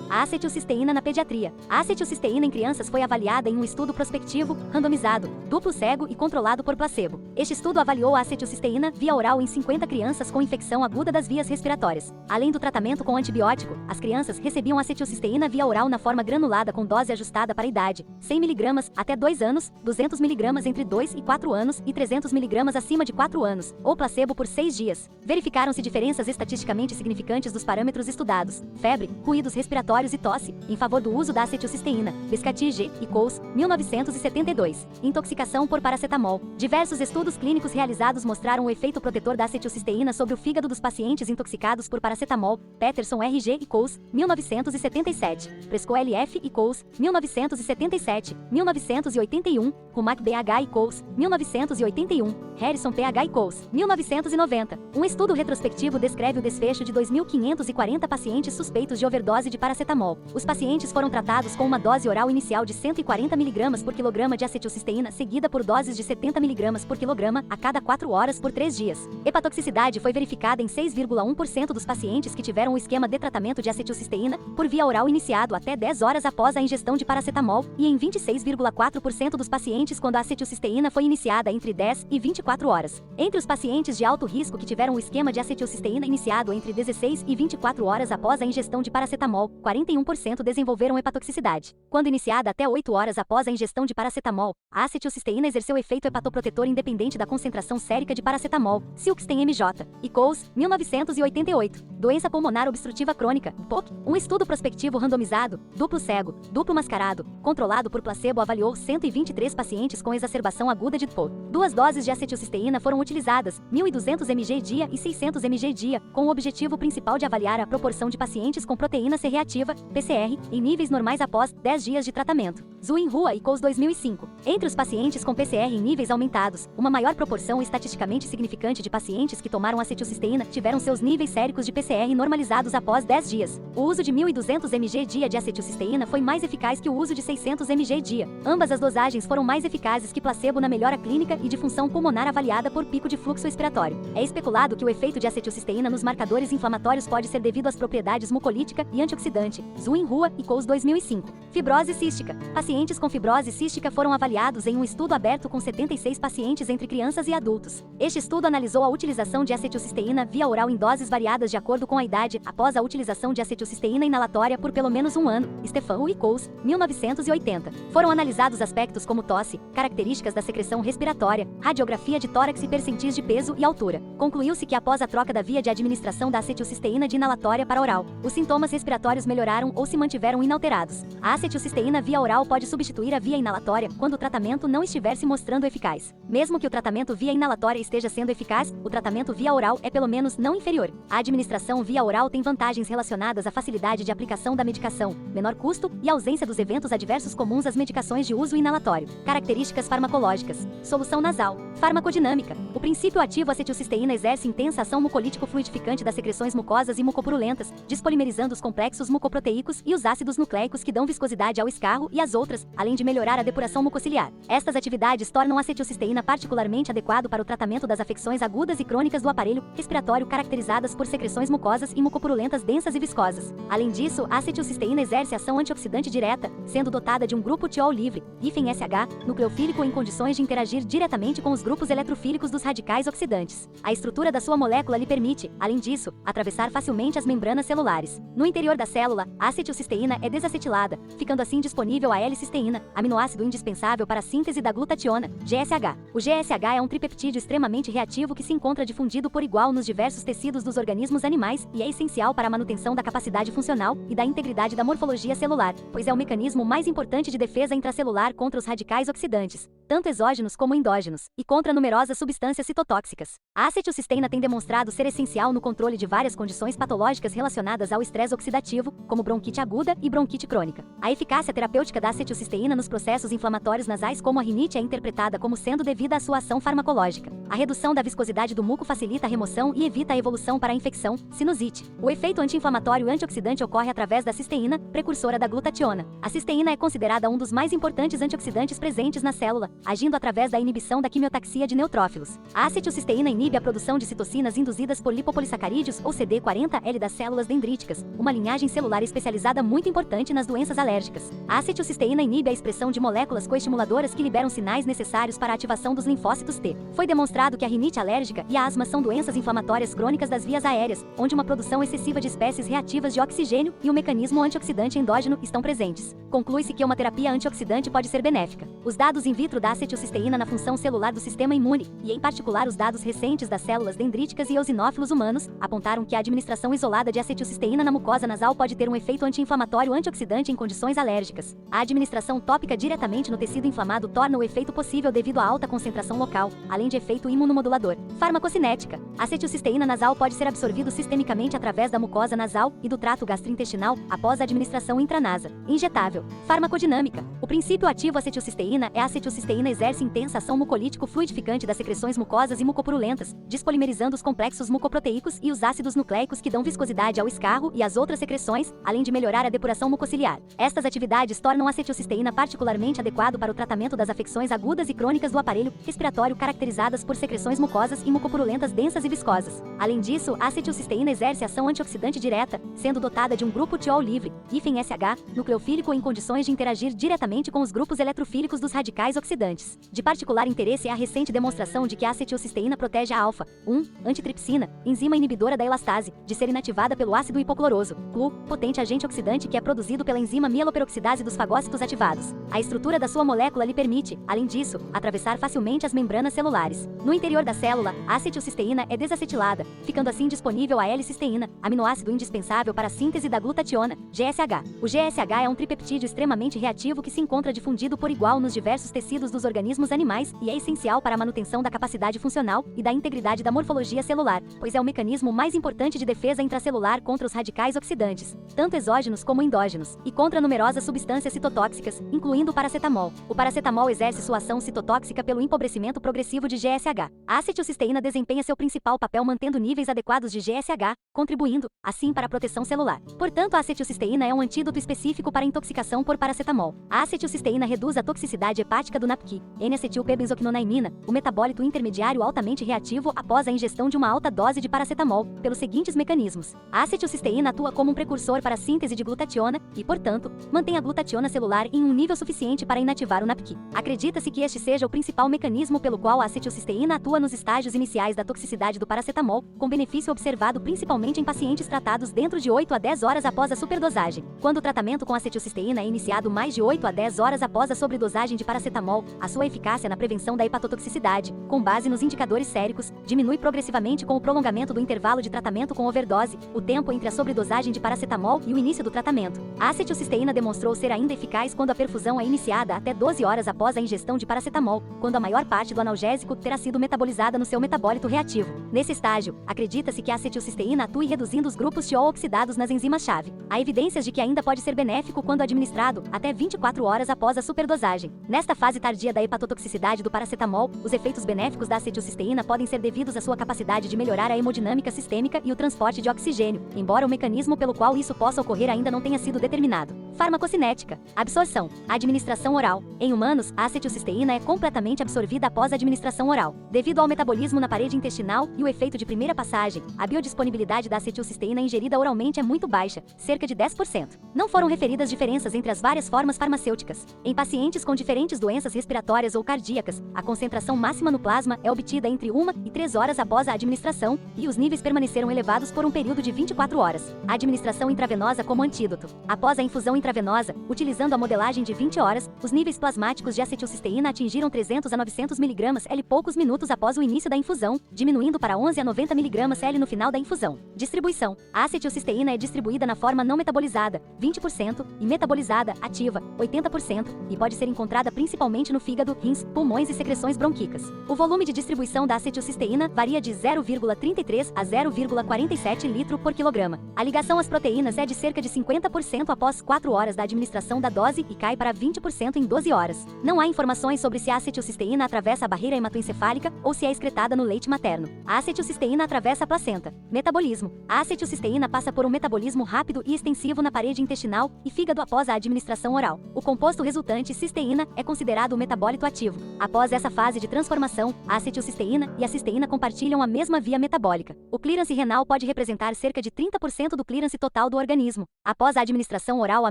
A acetilcisteína na pediatria. A acetilcisteína em crianças foi avaliada em um estudo prospectivo, randomizado, duplo cego e controlado por placebo. Este estudo avaliou a acetilcisteína via oral em 50 crianças com infecção aguda das vias respiratórias. Além do tratamento com antibiótico, as crianças recebiam acetilcisteína via oral na forma granulada com dose ajustada para a idade, 100 mg até 2 anos, 200 mg entre 2 e 4 anos e 300 mg acima de 4 anos, ou placebo por 6 dias. Verificaram-se diferenças estatisticamente significantes dos parâmetros estudados: febre, ruídos respiratórios e tosse, em favor do uso da acetilcisteína. Biscati G. e Coles, 1972. Intoxicação por paracetamol. Diversos estudos clínicos realizados mostraram o efeito protetor da acetilcisteína sobre o fígado dos pacientes intoxicados por paracetamol. Peterson RG e Coles, 1977. Presco LF e Coles, 1977. 1981. Rumac BH e Coles, 1981. Harrison PH e Coles, 1990. Um estudo retrospectivo descreve o desfecho de 2.540 pacientes suspeitos de overdose de paracetamol. Os pacientes foram tratados com uma dose oral inicial de 140 mg por quilograma de acetilcisteína, seguida por doses de 70 mg por quilograma a cada 4 horas por 3 dias. Hepatotoxicidade foi verificada em 6,1% dos pacientes que tiveram o esquema de tratamento de acetilcisteína por via oral iniciado até 10 horas após a ingestão de paracetamol e em 26,4% dos pacientes quando a acetilcisteína foi iniciada entre 10 e 24 horas. Entre os pacientes de alto risco que tiveram o esquema de acetilcisteína iniciado entre 16 e 24 horas após a ingestão de paracetamol, 41% desenvolveram hepatotoxicidade. Quando iniciada até 8 horas após a ingestão de paracetamol, a acetilcisteína exerceu efeito hepatoprotetor independente da concentração sérica de paracetamol. Silkstein MJ. e Coles, 1988. Doença pulmonar obstrutiva crônica, POC. Um estudo prospectivo randomizado, duplo cego, duplo mascarado, controlado por placebo avaliou 123 pacientes com exacerbação aguda de POC. 2 doses de acetilcisteína foram utilizadas, 1.200 mg dia e 600 mg dia, com o objetivo principal de avaliar a proporção de pacientes com proteína C reativa, PCR, em níveis normais após 10 dias de tratamento. Zhuin Hua e Coles 2005. Entre os pacientes com PCR em níveis aumentados, uma maior proporção estatisticamente significante de pacientes que tomaram acetilcisteína tiveram seus níveis séricos de PCR normalizados após 10 dias. O uso de 1.200 mg dia de acetilcisteína foi mais eficaz que o uso de 600 mg dia. Ambas as dosagens foram mais eficazes que placebo na melhora clínica e de função pulmonar avaliada por pico de fluxo expiratório. É especulado que o efeito de acetilcisteína nos marcadores inflamatórios pode ser devido às propriedades mucolítica e antioxidante. Zhuin Hua e Coles 2005. Fibrose cística. Pacientes com fibrose cística foram avaliados em um estudo aberto com 76 pacientes entre crianças e adultos. Este estudo analisou a utilização de acetilcisteína via oral em doses variadas de acordo com a idade, após a utilização de acetilcisteína inalatória por pelo menos um ano. Stefano e Coles, 1980. Foram analisados aspectos como tosse, características da secreção respiratória, radiografia de tórax e percentis de peso e altura. Concluiu-se que após a troca da via de administração da acetilcisteína de inalatória para oral, os sintomas respiratórios melhoraram ou se mantiveram inalterados. A acetilcisteína via oral pode substituir a via inalatória quando o tratamento não estiver se mostrando eficaz. Mesmo que o tratamento via inalatória esteja sendo eficaz, o tratamento via oral é pelo menos não inferior. A administração via oral tem vantagens relacionadas à facilidade de aplicação da medicação, menor custo e ausência dos eventos adversos comuns às medicações de uso inalatório. Características farmacológicas. Solução nasal. Farmacodinâmica. O princípio ativo acetilcisteína exerce intensa ação mucolítico-fluidificante das secreções mucosas e mucopurulentas, despolimerizando os complexos mucoproteicos e os ácidos nucleicos que dão viscosidade ao escarro e às outras, além de melhorar a depuração mucociliar. Estas atividades tornam a acetilcisteína particularmente adequado para o tratamento das afecções agudas e crônicas do aparelho respiratório caracterizadas por secreções mucosas e mucopurulentas densas e viscosas. Além disso, a acetilcisteína exerce ação antioxidante direta, sendo dotada de um grupo tiol livre, hífen SH, nucleofílico em condições de interagir diretamente com os grupos eletrofílicos dos radicais oxidantes. A estrutura da sua molécula lhe permite, além disso, atravessar facilmente as membranas celulares. No interior da célula, a acetilcisteína é desacetilada, ficando assim disponível a L-cisteína, aminoácido indispensável para a síntese da glutationa, GSH. O GSH é um tripeptídeo extremamente reativo que se encontra difundido por igual nos diversos tecidos dos organismos animais e é essencial para a manutenção da capacidade funcional e da integridade da morfologia celular, pois é o mecanismo mais importante de defesa intracelular contra os radicais oxidantes, tanto exógenos como endógenos, e contra numerosas substâncias citotóxicas. A acetilcisteína tem demonstrado ser essencial no controle de várias condições patológicas relacionadas ao estresse oxidativo, como bronquite aguda e bronquite crônica. A eficácia terapêutica da acetilcisteína nos processos inflamatórios nasais como a rinite é interpretada como sendo devida à sua ação farmacológica. A redução da viscosidade do muco facilita a remoção e evita a evolução para a infecção, sinusite. O efeito anti-inflamatório antioxidante ocorre através da cisteína, precursora da glutationa. A cisteína é considerada um dos mais importantes antioxidantes presentes na célula, agindo através da inibição da quimiotaxia de neutrófilos. A acetilcisteína inibe a produção de citocinas induzidas por lipopolissacarídeos ou CD40L das células dendríticas, uma linhagem celular especializada muito importante nas doenças alérgicas. A acetilcisteína inibe a expressão de moléculas coestimuladoras que liberam sinais necessários para a ativação dos linfócitos T. Foi demonstrado que a rinite alérgica e a asma são doenças inflamatórias crônicas das vias aéreas, onde uma produção excessiva de espécies reativas de oxigênio e o mecanismo antioxidante endógeno estão presentes. Conclui-se que uma terapia antioxidante pode ser benéfica. Os dados in vitro da acetilcisteína na função celular do sistema imune, e em particular os dados recentes das células dendríticas e eosinófilos humanos, apontaram que a administração isolada de acetilcisteína na mucosa nasal pode ter um efeito anti-inflamatório antioxidante em condições alérgicas. A administração tópica diretamente no tecido inflamado torna o efeito possível devido à alta concentração local, além de efeito imunomodulador. Farmacocinética. A acetilcisteína nasal pode ser absorvido sistemicamente através da mucosa nasal e do trato gastrointestinal após a administração intranasa. Injetável. Farmacodinâmica. O princípio ativo acetilcisteína é a acetilcisteína exerce intensa ação mucolítico fluidificante das secreções mucosas e mucopurulentas, despolimerizando os complexos mucoproteicos e os ácidos nucleicos que dão viscosidade ao escarro e às outras secreções, além de melhorar a depuração mucociliar. Estas atividades tornam a acetilcisteína particularmente adequado para o tratamento das afecções agudas e crônicas do aparelho respiratório caracterizadas por secreções mucosas e mucopurulentas densas e viscosas. Além disso, a acetilcisteína exerce ação antioxidante direta, sendo dotada de um grupo tiol livre, -SH, nucleofílico em condições de interagir diretamente com os grupos eletrofílicos dos radicais oxidantes. De particular interesse é a recente demonstração de que a acetilcisteína protege a alfa-1 antitripsina, enzima inibidora da elastase, de ser inativada pelo ácido hipocloroso, CLU, potente agente oxidante que é produzido pela enzima mieloperoxidase dos fagócitos ativados. A estrutura da sua molécula lhe permite, além disso, atravessar facilmente as membranas celulares. No interior da célula, a acetilcisteína é desacetilada, ficando assim disponível a L-cisteína, aminoácido indispensável para a síntese da glutationa, GSH. O GSH é um tripeptídeo extremamente reativo que se encontra difundido por igual nos diversos tecidos dos organismos animais e é essencial para a manutenção da capacidade funcional e da integridade da morfologia celular, pois é o mecanismo mais importante de defesa intracelular contra os radicais oxidantes, tanto exógenos como endógenos, e contra numerosas substâncias citotóxicas, incluindo o paracetamol. O paracetamol exerce sua ação citotóxica pelo empobrecimento progressivo de GSH. A acetilcisteína desempenha seu principal papel mantendo níveis adequados de GSH, contribuindo, assim, para a proteção celular. Portanto, a acetilcisteína é um antídoto específico para a intoxicação por paracetamol. A acetilcisteína reduz a toxicidade hepática do NAPQI, N-acetilperbenzoquinonaimina, o metabólito intermediário altamente reativo após a ingestão de uma alta dose de paracetamol, pelos seguintes mecanismos. A acetilcisteína atua como um precursor para a síntese de glutationa e, portanto, mantém a glutationa celular em um nível suficiente para inativar o NAPQI. Acredita-se que este seja o principal mecanismo pelo qual a acetilcisteína atua nos estágios iniciais da toxicidade do paracetamol, com benefício observado principalmente em pacientes tratados dentro de 8 a 10 horas após a superdosagem. Quando o tratamento com acetilcisteína é iniciado mais de 8 a 10 horas após a sobredosagem de paracetamol, a sua eficácia na prevenção da hepatotoxicidade, com base nos indicadores séricos, diminui progressivamente com o prolongamento do intervalo de tratamento com overdose, o tempo entre a sobredosagem de paracetamol e o início do tratamento. A acetilcisteína demonstrou ser ainda eficaz quando a perfusão é iniciada até 12 horas após a ingestão de paracetamol, quando a maior parte do analgésico terá sido metabolizada no seu metabólito reativo. Nesse estágio, acredita-se que a acetilcisteína atue reduzindo os grupos tiol oxidados nas enzimas-chave. Há evidências de que ainda pode ser benéfico quando administrado até 24 horas após a superdosagem. Nesta fase tardia da hepatotoxicidade do paracetamol, os efeitos benéficos da acetilcisteína podem ser devidos à sua capacidade de melhorar a hemodinâmica sistêmica e o transporte de oxigênio, embora o mecanismo pelo qual isso possa ocorrer ainda não tenha sido determinado. Farmacocinética. Absorção. Administração oral. Em humanos, a acetilcisteína é completamente absorvida após a administração oral. Devido ao metabolismo na parede intestinal e o efeito de primeira passagem, a biodisponibilidade da acetilcisteína ingerida oralmente é muito baixa, cerca de 10%. Não foram referidas diferenças entre as várias formas farmacêuticas. Em pacientes com diferentes doenças respiratórias ou cardíacas, a concentração máxima no plasma é obtida entre 1 e 3 horas após a administração, e os níveis permaneceram elevados por um período de 24 horas. A administração intravenosa como antídoto. Após a infusão intravenosa, utilizando a modelagem de 20 horas, os níveis plasmáticos de acetilcisteína atingiram 300 a 900 mg/l poucos minutos após o início da infusão, diminuindo para 11 a 90 mg/l no final da infusão. Distribuição. A acetilcisteína é distribuída na forma não metabolizada, 20%, e metabolizada, ativa, 80%, e pode ser encontrada principalmente no fígado, rins, pulmões e secreções bronquíacas. O volume de distribuição da acetilcisteína varia de 0,33 a 0,47 litro por quilograma. A ligação às proteínas é de cerca de 50% após 4 horas da administração da dose e cai para 20% em 12 horas. Não há informações sobre se a acetilcisteína atravessa a barreira hematoencefálica ou se é excretada no leite materno. A acetilcisteína atravessa a placenta. Metabolismo. A acetilcisteína passa por um metabolismo rápido e extensivo na parede intestinal e fígado após a administração oral. O composto resultante, cisteína, é considerado o metabólito ativo. Após essa fase de transformação, a acetilcisteína e a cisteína compartilham a mesma via metabólica. O clearance renal pode representar cerca de 30% do clearance total do organismo. Após a administração oral, a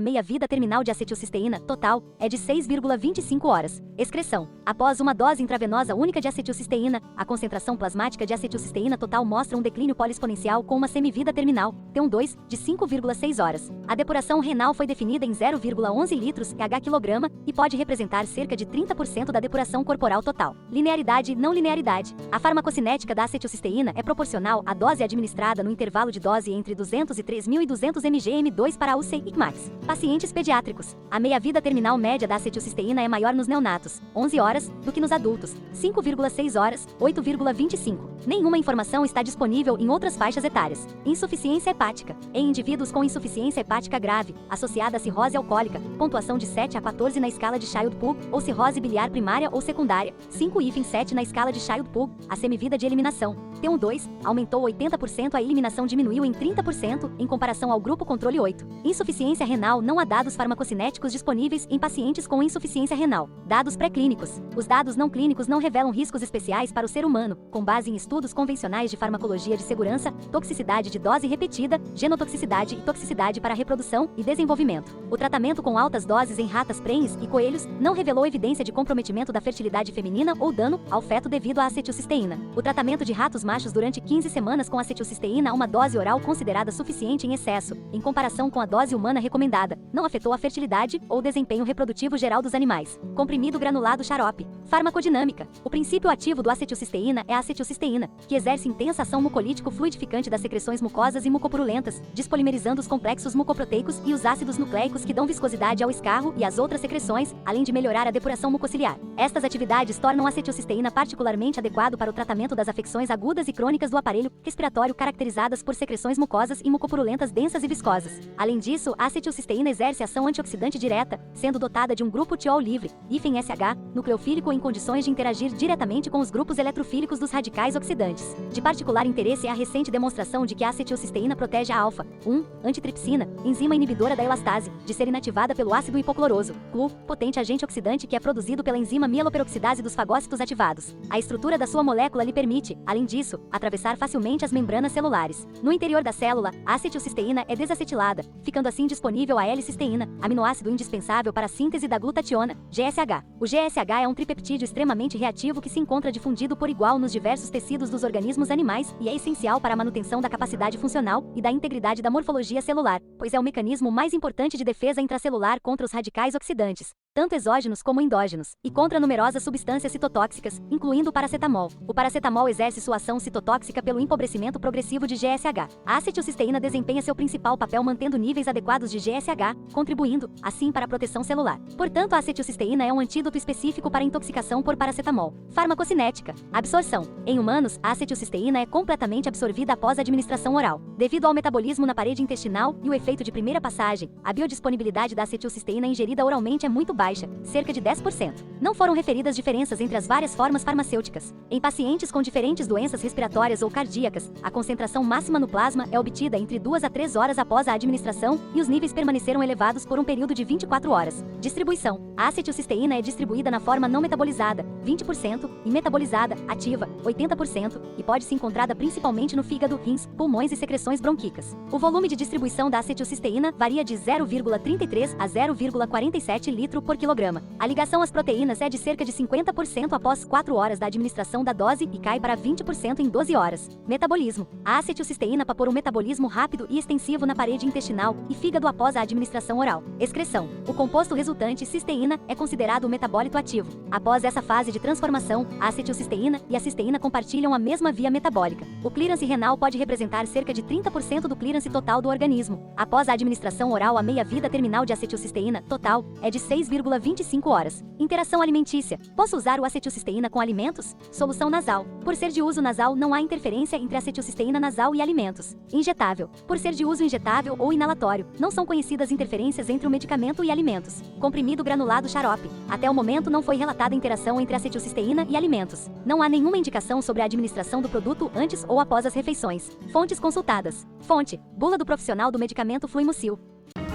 meia-vida terminal de acetilcisteína total é de 6,25 horas. Excreção. Após uma dose intravenosa única de acetilcisteína, a concentração plasmática de acetilcisteína total mostra um declínio poliexponencial com uma semivida terminal, T12, de 5,6 horas. A depuração renal foi definida em 0,11 litros h/quilograma e pode representar cerca de 30% da depuração corporal total. Linearidade e não linearidade. A farmacocinética da acetilcisteína é proporcional à dose administrada no intervalo de dose entre 200 e 3.200 mg/m2 para UC e Max. Pacientes pediátricos. A meia-vida terminal média da acetilcisteína é maior nos neonatos, 11 horas, do que nos adultos, 5,6 horas, 8,25. Nenhuma informação está disponível em outras faixas etárias. Insuficiência hepática. Em indivíduos com insuficiência hepática grave, associada a cirrose alcoólica, pontuação de 7 a 14 na escala de Child-Pugh, ou cirrose biliar primária ou secundária, 5,7 na escala de Child-Pugh, a semivida de eliminação, T12, aumentou 80%, a eliminação diminuiu em 30%, em comparação ao grupo controle 8. Insuficiência renal. Não há dados farmacocinéticos disponíveis em pacientes com insuficiência renal. Dados pré-clínicos. Os dados não clínicos não revelam riscos especiais para o ser humano, com base em estudos convencionais de farmacologia de segurança, toxicidade de dose repetida, genotoxicidade e toxicidade para reprodução e desenvolvimento. O tratamento com altas doses em ratas prenhes e coelhos não revelou evidência de comprometimento da fertilidade feminina ou dano ao feto devido à acetilcisteína. O tratamento de ratos machos durante 15 semanas com acetilcisteína a uma dose oral considerada suficiente em excesso, em comparação com a dose humana recomendada, não afetou a fertilidade ou desempenho reprodutivo geral dos animais. Comprimido granulado xarope. Farmacodinâmica. O princípio ativo do acetilcisteína é a acetilcisteína, que exerce intensa ação mucolítico fluidificante das secreções mucosas e mucopurulentas, despolimerizando os complexos mucoproteicos e os ácidos nucleicos que dão viscosidade ao escarro e às outras secreções, além de melhorar a depuração mucociliar. Estas atividades tornam a acetilcisteína particularmente adequado para o tratamento das afecções agudas e crônicas do aparelho respiratório caracterizadas por secreções mucosas e mucopurulentas densas e viscosas. Além disso, a acetilcisteína exerce ação antioxidante direta, sendo dotada de um grupo tiol livre, -SH, nucleofílico em condições de interagir diretamente com os grupos eletrofílicos dos radicais oxidantes. De particular interesse é a recente demonstração de que a acetilcisteína protege a alfa-1 antitripsina, enzima inibidora da elastase, de ser inativada pelo ácido hipocloroso, CLU, potente agente oxidante que é produzido pela enzima mieloperoxidase dos fagócitos ativados. A estrutura da sua molécula lhe permite, além disso, atravessar facilmente as membranas celulares. No interior da célula, a acetilcisteína é desacetilada, ficando assim disponível a L-cisteína, aminoácido indispensável para a síntese da glutationa, GSH. O GSH é um tripeptídeo extremamente reativo que se encontra difundido por igual nos diversos tecidos dos organismos animais e é essencial para a manutenção da capacidade funcional e da integridade da morfologia celular, pois é o mecanismo mais importante de defesa intracelular contra os radicais oxidantes, tanto exógenos como endógenos, e contra numerosas substâncias citotóxicas, incluindo o paracetamol. O paracetamol exerce sua ação citotóxica pelo empobrecimento progressivo de GSH. A acetilcisteína desempenha seu principal papel mantendo níveis adequados de GSH, contribuindo, assim, para a proteção celular. Portanto, a acetilcisteína é um antídoto específico para intoxicação por paracetamol. Farmacocinética. Absorção. Em humanos, a acetilcisteína é completamente absorvida após a administração oral. Devido ao metabolismo na parede intestinal e o efeito de primeira passagem, a biodisponibilidade da acetilcisteína ingerida oralmente é muito baixa, baixa, cerca de 10%. Não foram referidas diferenças entre as várias formas farmacêuticas. Em pacientes com diferentes doenças respiratórias ou cardíacas, a concentração máxima no plasma é obtida entre 2 a 3 horas após a administração e os níveis permaneceram elevados por um período de 24 horas. Distribuição: a acetilcisteína é distribuída na forma não metabolizada, 20%, e metabolizada, ativa, 80%, e pode ser encontrada principalmente no fígado, rins, pulmões e secreções bronquíacas. O volume de distribuição da acetilcisteína varia de 0,33 a 0,47 litro por quilograma. A ligação às proteínas é de cerca de 50% após 4 horas da administração da dose e cai para 20% em 12 horas. Metabolismo: a acetilcisteína passa por um metabolismo rápido e extensivo na parede intestinal e fígado após a administração oral. Excreção: o composto resultante, cisteína, é considerado o metabólito ativo. Após essa fase de transformação, a acetilcisteína e a cisteína compartilham a mesma via metabólica. O clearance renal pode representar cerca de 30% do clearance total do organismo. Após a administração oral, a meia-vida terminal de acetilcisteína total é de 6,25 horas. Interação alimentícia: posso usar o acetilcisteína com alimentos? Solução nasal: por ser de uso nasal, não há interferência entre acetilcisteína nasal e alimentos. Injetável: por ser de uso injetável ou inalatório, não são conhecidas interferências entre o medicamento e alimentos. Comprimido granulado xarope: até o momento não foi relatada interação entre acetilcisteína e alimentos. Não há nenhuma indicação sobre a administração do produto antes ou após as refeições. Fontes consultadas: fonte: bula do profissional do medicamento Fluimucil.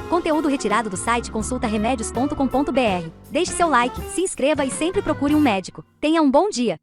Conteúdo retirado do site consultaremédios.com.br. Deixe seu like, se inscreva e sempre procure um médico. Tenha um bom dia!